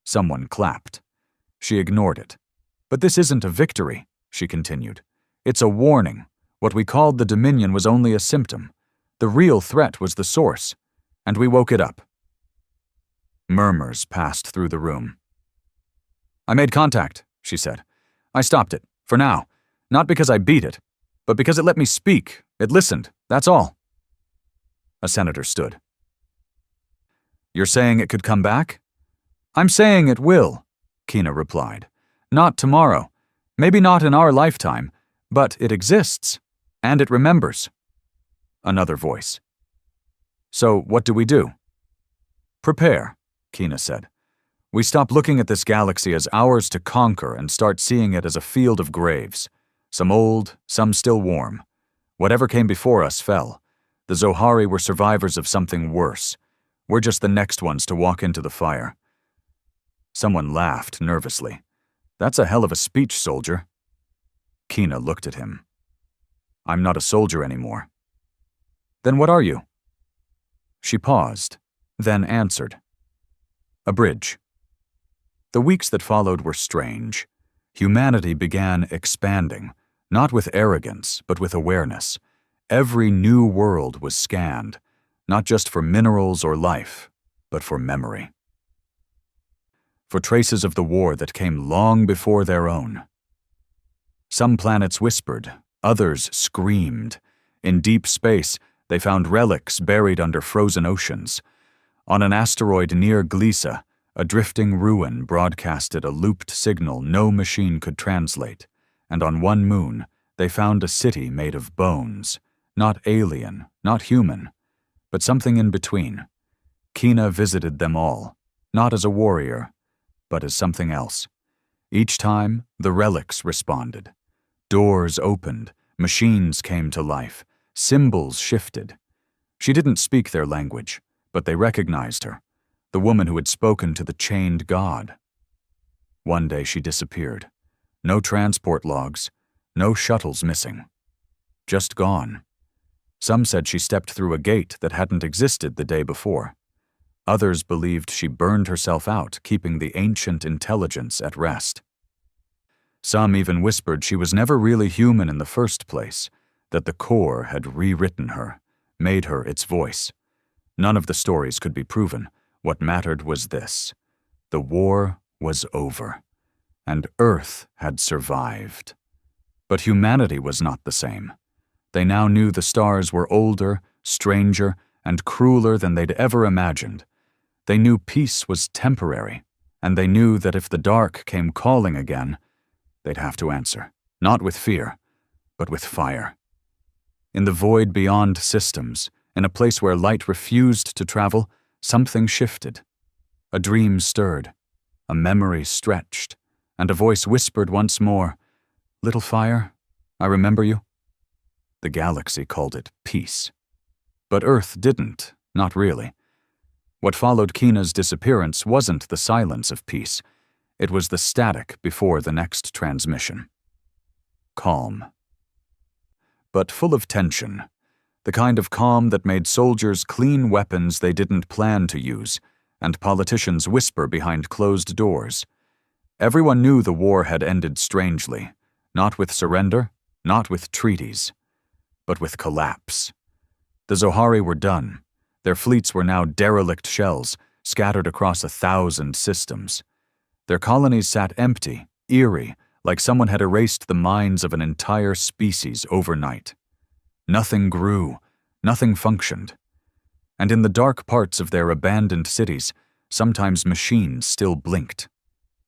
Someone clapped. She ignored it. "But this isn't a victory," she continued. "It's a warning. What we called the Dominion was only a symptom. The real threat was the source, and we woke it up." Murmurs passed through the room. "I made contact," she said. "I stopped it, for now. Not because I beat it, but because it let me speak. It listened, that's all." A senator stood. "You're saying it could come back?" "I'm saying it will," Kina replied. "Not tomorrow. Maybe not in our lifetime, but it exists, and it remembers." Another voice. "So what do we do?" "Prepare," Kina said. "We stop looking at this galaxy as ours to conquer and start seeing it as a field of graves. Some old, some still warm. Whatever came before us fell. The Zohari were survivors of something worse. We're just the next ones to walk into the fire." Someone laughed nervously. "That's a hell of a speech, soldier." Kina looked at him. "I'm not a soldier anymore." "Then what are you?" She paused, then answered. "A bridge." The weeks that followed were strange. Humanity began expanding, not with arrogance, but with awareness. Every new world was scanned, not just for minerals or life, but for memory. For traces of the war that came long before their own. Some planets whispered, others screamed. In deep space, they found relics buried under frozen oceans. On an asteroid near Glisa, a drifting ruin broadcasted a looped signal no machine could translate, and on one moon, they found a city made of bones, not alien, not human, but something in between. Kina visited them all, not as a warrior, but as something else. Each time, the relics responded. Doors opened, machines came to life, symbols shifted. She didn't speak their language, but they recognized her, the woman who had spoken to the chained god. One day she disappeared. No transport logs, no shuttles missing. Just gone. Some said she stepped through a gate that hadn't existed the day before. Others believed she burned herself out, keeping the ancient intelligence at rest. Some even whispered she was never really human in the first place, that the core had rewritten her, made her its voice. None of the stories could be proven. What mattered was this: the war was over, and Earth had survived. But humanity was not the same. They now knew the stars were older, stranger, and crueler than they'd ever imagined. They knew peace was temporary, and they knew that if the dark came calling again, they'd have to answer, not with fear, but with fire. In the void beyond systems, in a place where light refused to travel, something shifted. A dream stirred, a memory stretched, and a voice whispered once more, "Little fire, I remember you." The galaxy called it peace. But Earth didn't, not really. What followed Kina's disappearance wasn't the silence of peace. It was the static before the next transmission. Calm. But full of tension. The kind of calm that made soldiers clean weapons they didn't plan to use, and politicians whisper behind closed doors. Everyone knew the war had ended strangely, not with surrender, not with treaties, but with collapse. The Zohari were done. Their fleets were now derelict shells, scattered across 1,000 systems. Their colonies sat empty, eerie, like someone had erased the minds of an entire species overnight. Nothing grew, nothing functioned. And in the dark parts of their abandoned cities, sometimes machines still blinked,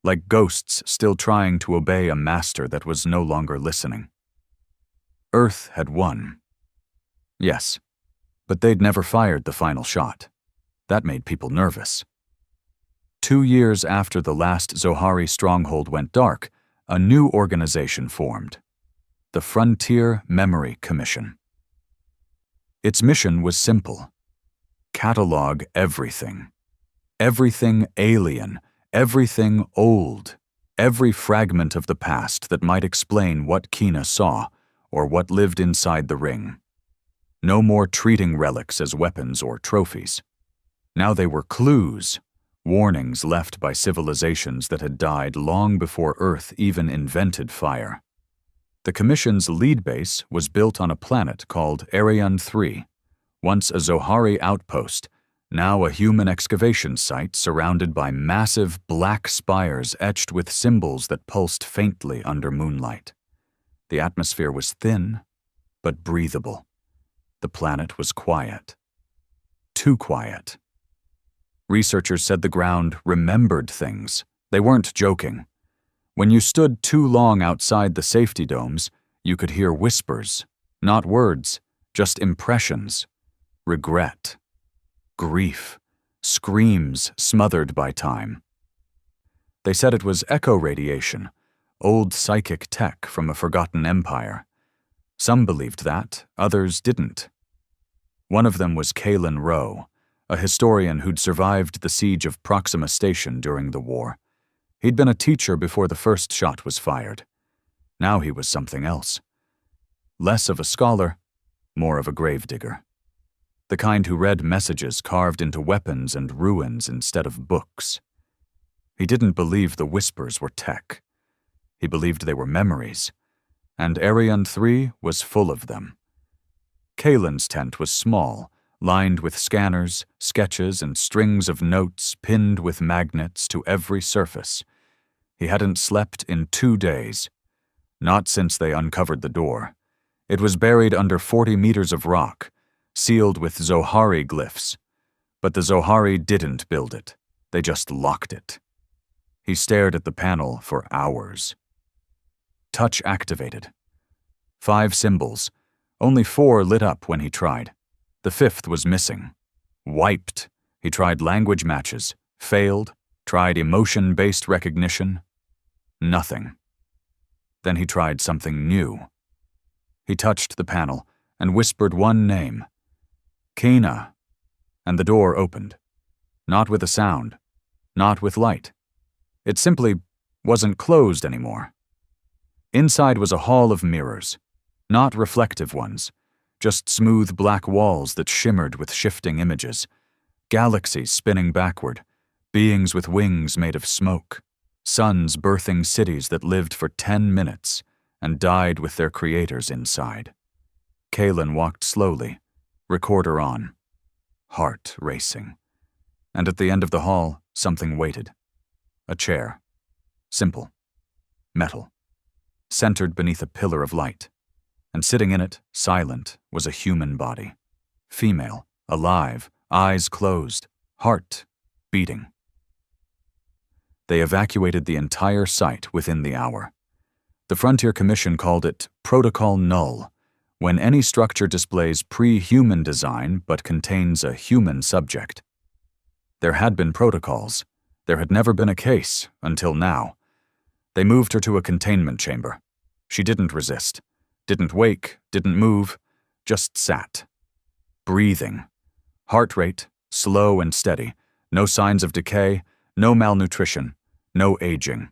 like ghosts still trying to obey a master that was no longer listening. Earth had won. Yes, but they'd never fired the final shot. That made people nervous. 2 years after the last Zohari stronghold went dark, a new organization formed, the Frontier Memory Commission. Its mission was simple: catalog everything. Everything alien, everything old, every fragment of the past that might explain what Kina saw or what lived inside the ring. No more treating relics as weapons or trophies. Now they were clues, warnings left by civilizations that had died long before Earth even invented fire. The Commission's lead base was built on a planet called Arion 3, once a Zohari outpost, Now a human excavation site surrounded by massive black spires etched with symbols that pulsed faintly under moonlight. The atmosphere was thin, but breathable. The planet was quiet. Too quiet. Researchers said the ground remembered things. They weren't joking. When you stood too long outside the safety domes, you could hear whispers, not words, just impressions, regret, grief, screams smothered by time. They said it was echo radiation, old psychic tech from a forgotten empire. Some believed that, others didn't. One of them was Kalen Rowe, a historian who'd survived the siege of Proxima Station during the war. He'd been a teacher before the first shot was fired. Now he was something else. Less of a scholar, more of a gravedigger. The kind who read messages carved into weapons and ruins instead of books. He didn't believe the whispers were tech. He believed they were memories, and Ariane 3 was full of them. Kalen's tent was small, lined with scanners, sketches, and strings of notes pinned with magnets to every surface. He hadn't slept in 2 days. Not since they uncovered the door. It was buried under 40 meters of rock, sealed with Zohari glyphs. But the Zohari didn't build it. They just locked it. He stared at the panel for hours. Touch activated. 5 symbols. Only 4 lit up when he tried. The 5th was missing. Wiped. He tried language matches. Failed. Tried emotion-based recognition. Nothing. Then he tried something new. He touched the panel and whispered one name. Kina. And the door opened. Not with a sound. Not with light. It simply wasn't closed anymore. Inside was a hall of mirrors. Not reflective ones. Just smooth black walls that shimmered with shifting images. Galaxies spinning backward. Beings with wings made of smoke. Suns birthing cities that lived for 10 minutes and died with their creators inside. Kalen walked slowly, recorder on, heart racing. And at the end of the hall, something waited. A chair. Simple. Metal. Centered beneath a pillar of light. And sitting in it, silent, was a human body. Female, alive, eyes closed, heart beating. They evacuated the entire site within the hour. The Frontier Commission called it Protocol Null, when any structure displays pre-human design but contains a human subject. There had been protocols. There had never been a case, until now. They moved her to a containment chamber. She didn't resist. Didn't wake, didn't move, just sat. Breathing. Heart rate, slow and steady. No signs of decay, no malnutrition, no aging.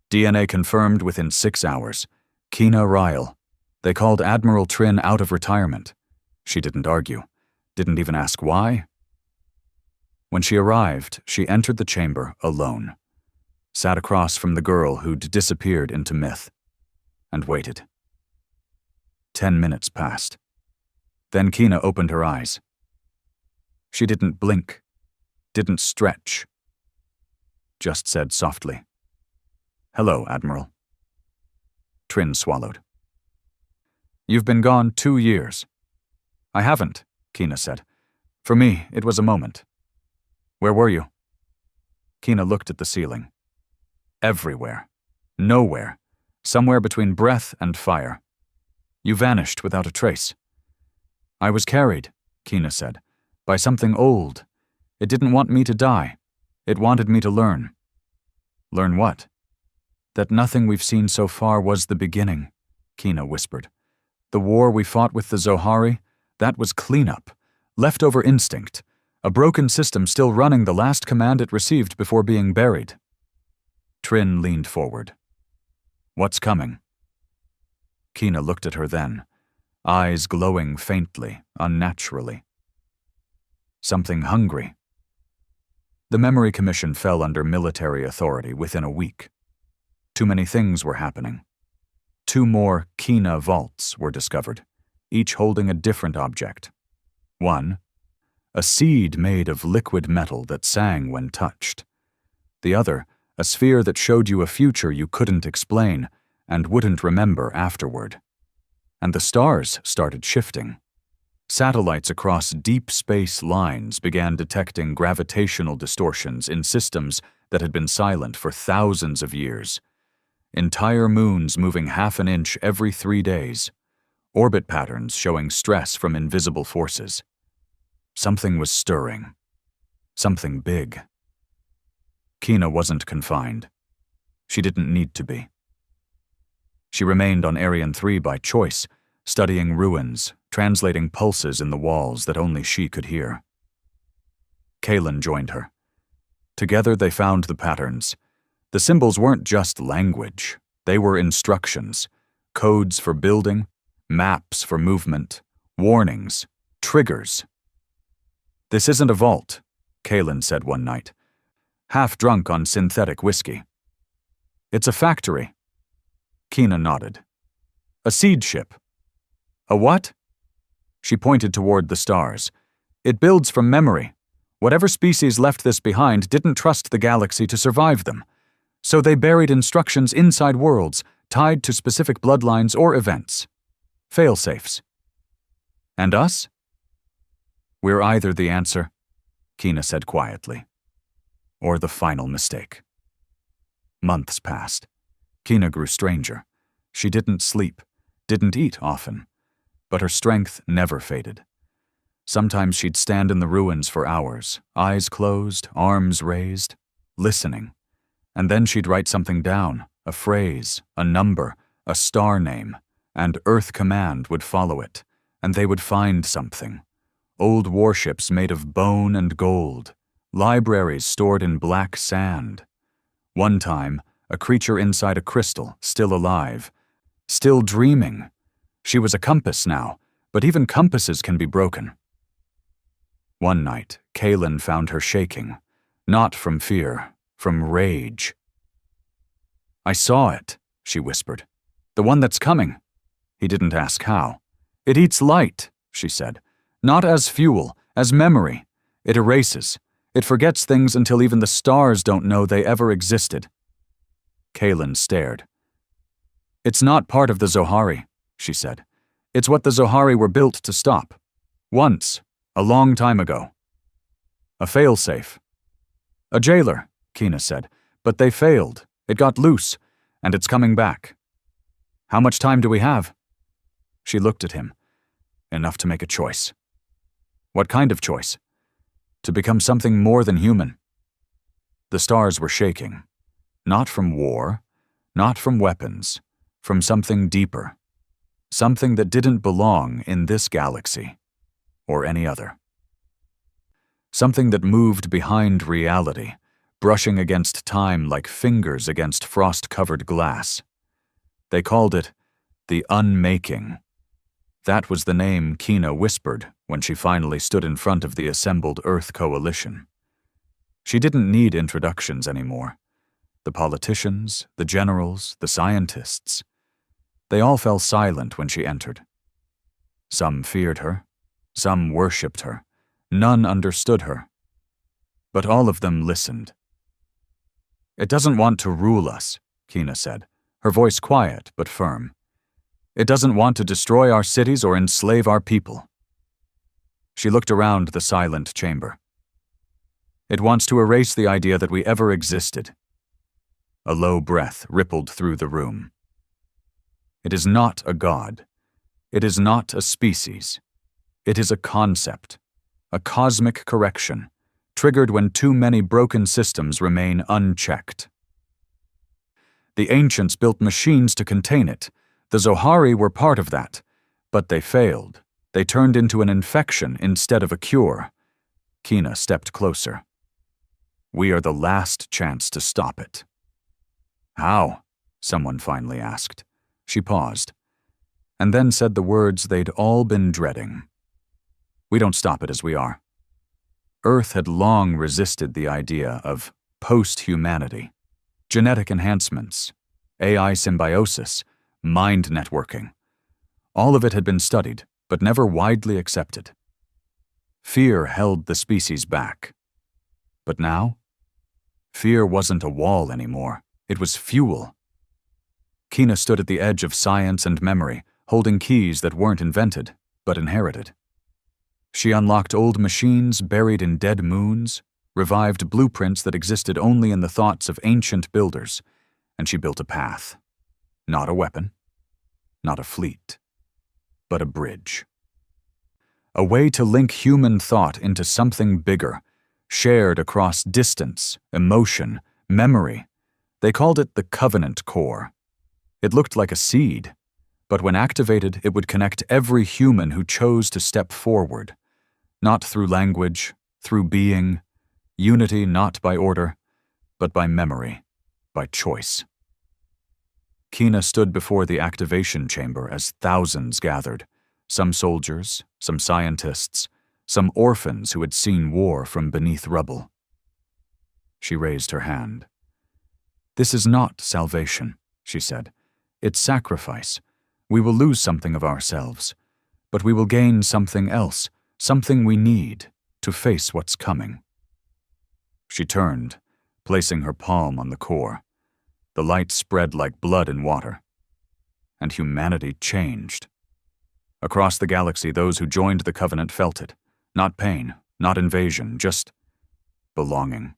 DNA confirmed within 6 hours. Kina Ryle. They called Admiral Trin out of retirement. She didn't argue. Didn't even ask why. When she arrived, she entered the chamber alone. Sat across from the girl who'd disappeared into myth. And waited. 10 minutes passed. Then Kina opened her eyes. She didn't blink. Didn't stretch. Just said softly, "Hello, Admiral." Trin swallowed. "You've been gone 2 years." "I haven't," Kina said. "For me, it was a moment." "Where were you?" Kina looked at the ceiling. Everywhere. Nowhere. Somewhere between breath and fire. "You vanished without a trace." "I was carried," Kina said, "by something old. It didn't want me to die. It wanted me to learn." "Learn what?" "That nothing we've seen so far was the beginning," Kina whispered. "The war we fought with the Zohari, that was cleanup, leftover instinct, a broken system still running the last command it received before being buried." Trin leaned forward. "What's coming?" Kina looked at her then, eyes glowing faintly, unnaturally. "Something hungry." The Memory Commission fell under military authority within a week. Too many things were happening. 2 more Kina vaults were discovered, each holding a different object. One, a seed made of liquid metal that sang when touched. The other, a sphere that showed you a future you couldn't explain and wouldn't remember afterward. And the stars started shifting. Satellites across deep space lines began detecting gravitational distortions in systems that had been silent for thousands of years. Entire moons moving half an inch every 3 days. Orbit patterns showing stress from invisible forces. Something was stirring. Something big. Kina wasn't confined. She didn't need to be. She remained on Arian 3 by choice, studying ruins, translating pulses in the walls that only she could hear. Kalen joined her. Together they found the patterns. The symbols weren't just language. They were instructions, codes for building, maps for movement, warnings, triggers. "This isn't a vault," Kalen said one night, half drunk on synthetic whiskey. "It's a factory." Kina nodded. "A seed ship." "A what?" She pointed toward the stars. "It builds from memory. Whatever species left this behind didn't trust the galaxy to survive them. So they buried instructions inside worlds, tied to specific bloodlines or events. Fail-safes. And us? We're either the answer," Kina said quietly, "or the final mistake." Months passed. Kina grew stranger. She didn't sleep, didn't eat often, but her strength never faded. Sometimes she'd stand in the ruins for hours, eyes closed, arms raised, listening. And then she'd write something down, a phrase, a number, a star name, and Earth Command would follow it, and they would find something. Old warships made of bone and gold, libraries stored in black sand. One time, a creature inside a crystal, still alive, still dreaming. She was a compass now, but even compasses can be broken. One night, Kalen found her shaking, not from fear, from rage. "I saw it," she whispered. "The one that's coming." He didn't ask how. "It eats light," she said. "Not as fuel, as memory. It erases. It forgets things until even the stars don't know they ever existed." Kalen stared. "It's not part of the Zohari," she said. "It's what the Zohari were built to stop. Once, a long time ago. A failsafe." "A jailer," Kina said. "But they failed. It got loose, and it's coming back." "How much time do we have?" She looked at him. "Enough to make a choice." "What kind of choice?" "To become something more than human." The stars were shaking. Not from war, not from weapons, from something deeper. Something that didn't belong in this galaxy, or any other. Something that moved behind reality, brushing against time like fingers against frost-covered glass. They called it the unmaking. That was the name Kina whispered when she finally stood in front of the assembled Earth Coalition. She didn't need introductions anymore. The politicians, the generals, the scientists. They all fell silent when she entered. Some feared her. Some worshipped her. None understood her. But all of them listened. "It doesn't want to rule us," Kina said, her voice quiet but firm. "It doesn't want to destroy our cities or enslave our people." She looked around the silent chamber. "It wants to erase the idea that we ever existed." A low breath rippled through the room. "It is not a god. It is not a species. It is a concept, a cosmic correction, triggered when too many broken systems remain unchecked. The ancients built machines to contain it. The Zohari were part of that, but they failed. They turned into an infection instead of a cure." Kina stepped closer. "We are the last chance to stop it." "How?" someone finally asked. She paused, and then said the words they'd all been dreading. "We don't stop it as we are." Earth had long resisted the idea of post-humanity, genetic enhancements, AI symbiosis, mind networking. All of it had been studied, but never widely accepted. Fear held the species back. But now, fear wasn't a wall anymore. It was fuel. Kina stood at the edge of science and memory, holding keys that weren't invented, but inherited. She unlocked old machines buried in dead moons, revived blueprints that existed only in the thoughts of ancient builders, and she built a path. Not a weapon, not a fleet, but a bridge. A way to link human thought into something bigger, shared across distance, emotion, memory. They called it the Covenant Core. It looked like a seed, but when activated, it would connect every human who chose to step forward, not through language, through being, unity not by order, but by memory, by choice. Kina stood before the activation chamber as thousands gathered, some soldiers, some scientists, some orphans who had seen war from beneath rubble. She raised her hand. "This is not salvation," she said. "It's sacrifice. We will lose something of ourselves, but we will gain something else, something we need to face what's coming." She turned, placing her palm on the core. The light spread like blood in water. And humanity changed. Across the galaxy, those who joined the Covenant felt it. Not pain, not invasion, just belonging.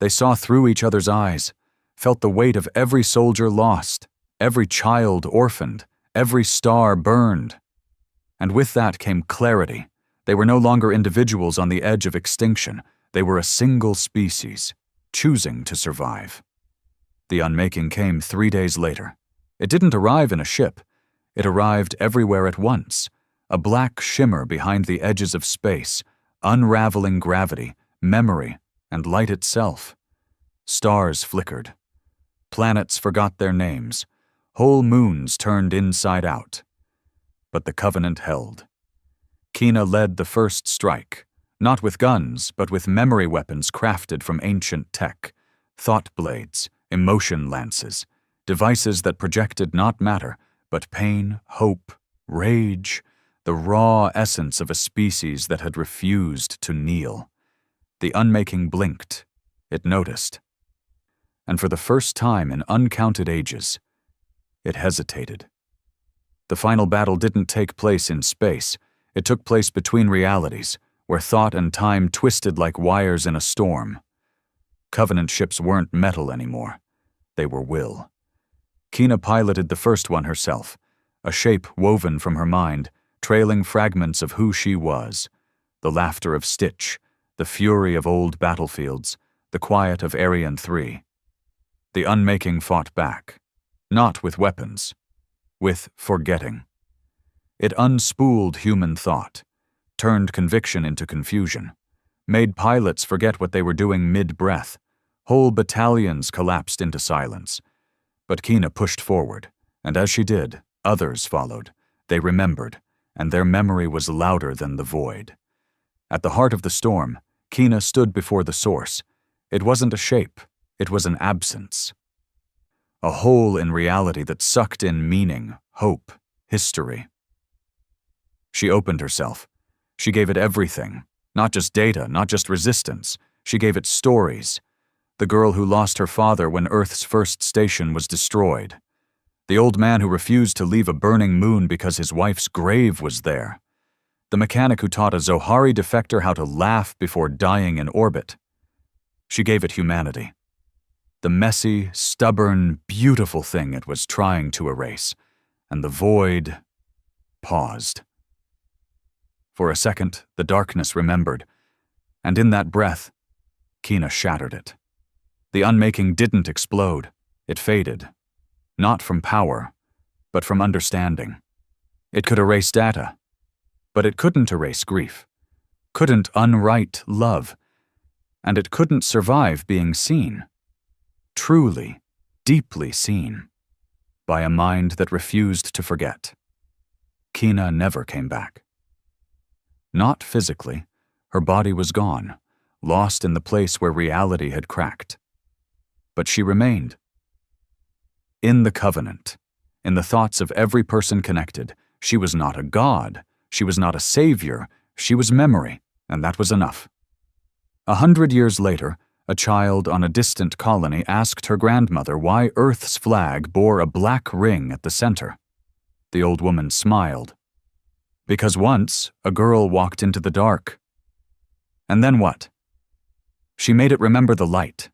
They saw through each other's eyes, felt the weight of every soldier lost, every child orphaned, every star burned. And with that came clarity. They were no longer individuals on the edge of extinction. They were a single species, choosing to survive. The unmaking came 3 days later. It didn't arrive in a ship. It arrived everywhere at once, a black shimmer behind the edges of space, unraveling gravity, memory, and light itself. Stars flickered. Planets forgot their names. Whole moons turned inside out. But the Covenant held. Kina led the first strike, not with guns, but with memory weapons crafted from ancient tech, thought blades, emotion lances, devices that projected not matter, but pain, hope, rage, the raw essence of a species that had refused to kneel. The unmaking blinked. It noticed. And for the first time in uncounted ages, it hesitated. The final battle didn't take place in space. It took place between realities, where thought and time twisted like wires in a storm. Covenant ships weren't metal anymore. They were will. Kina piloted the first one herself, a shape woven from her mind, trailing fragments of who she was, the laughter of Stitch, the fury of old battlefields, the quiet of Arian 3. The unmaking fought back, not with weapons, with forgetting. It unspooled human thought, turned conviction into confusion, made pilots forget what they were doing mid-breath. Whole battalions collapsed into silence. But Kina pushed forward, and as she did, others followed. They remembered, and their memory was louder than the void. At the heart of the storm, Kina stood before the source. It wasn't a shape, it was an absence. A hole in reality that sucked in meaning, hope, history. She opened herself. She gave it everything. Not just data, not just resistance. She gave it stories. The girl who lost her father when Earth's first station was destroyed. The old man who refused to leave a burning moon because his wife's grave was there. The mechanic who taught a Zohari defector how to laugh before dying in orbit. She gave it humanity. The messy, stubborn, beautiful thing it was trying to erase, and the void paused. For a second, the darkness remembered, and in that breath, Kina shattered it. The unmaking didn't explode. It faded. Not from power, but from understanding. It could erase data, but it couldn't erase grief, couldn't unwrite love, and it couldn't survive being seen. Truly, deeply seen, by a mind that refused to forget. Kina never came back. Not physically. Her body was gone, lost in the place where reality had cracked. But she remained. In the Covenant, in the thoughts of every person connected, she was not a god, she was not a savior, She was memory, and that was enough. 100 years later, a child on a distant colony asked her grandmother why Earth's flag bore a black ring at the center. The old woman smiled. Because once, a girl walked into the dark. And then what? She made it remember the light,